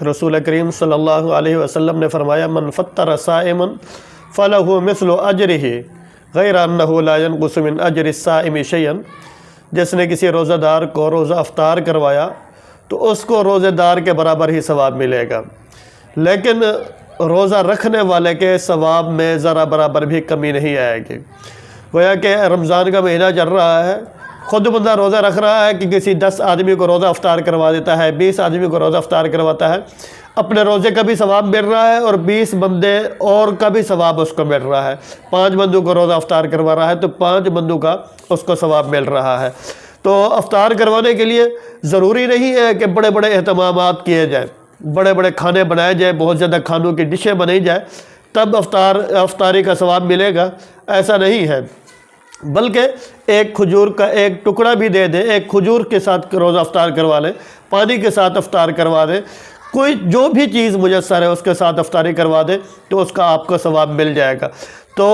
رسول کریم صلی اللہ علیہ وسلم نے فرمایا من فطر صائما فلہ مثل اجرہ غیر انہ لا ینقص من اجر الصائم شیئا، جس نے کسی روزہ دار کو روزہ افطار کروایا تو اس کو روزہ دار کے برابر ہی ثواب ملے گا، لیکن روزہ رکھنے والے کے ثواب میں ذرا برابر بھی کمی نہیں آئے گی۔ گویا کہ رمضان کا مہینہ چل رہا ہے، خود بندہ روزہ رکھ رہا ہے کہ کسی 10 آدمی کو روزہ افطار کروا دیتا ہے، 20 آدمی کو روزہ افطار کرواتا ہے، اپنے روزے کا بھی ثواب مل رہا ہے اور 20 بندے اور کا بھی ثواب اس کو مل رہا ہے۔ 5 بندوں کو روزہ افطار کروا رہا ہے تو 5 بندوں کا اس کو ثواب مل رہا ہے۔ تو افطار کروانے کے لیے ضروری نہیں ہے کہ بڑے بڑے اہتمامات کیے جائیں، بڑے بڑے کھانے بنائے جائیں، بہت زیادہ کھانوں کی ڈشیں بنائی جائیں تب افطاری کا ثواب ملے گا، ایسا نہیں ہے۔ بلکہ ایک کھجور کا ایک ٹکڑا بھی دے دیں، ایک کھجور کے ساتھ روزہ افطار کروا لیں، پانی کے ساتھ افطار کروا دیں، کوئی جو بھی چیز میسر ہے اس کے ساتھ افطاری کروا دیں تو اس کا آپ کو ثواب مل جائے گا۔ تو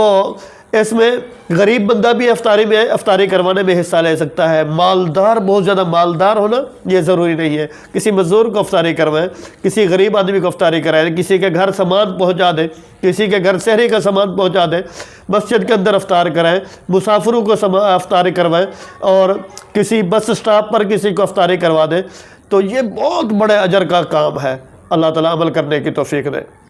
اس میں غریب بندہ بھی افطاری کروانے میں حصہ لے سکتا ہے، مالدار بہت زیادہ مالدار ہونا یہ ضروری نہیں ہے، کسی مزدور کو افطاری کروائیں، کسی غریب آدمی کو افطاری کرائیں، کسی کے گھر سامان پہنچا دیں، کسی کے گھر سحری کا سامان پہنچا دیں، مسجد کے اندر افطار کرائیں، مسافروں کو افطاری کروائیں اور کسی بس اسٹاپ پر کسی کو افطاری کروا دیں، تو یہ بہت بڑے اجر کا کام ہے۔ اللہ تعالیٰ عمل کرنے کی توفیق دے۔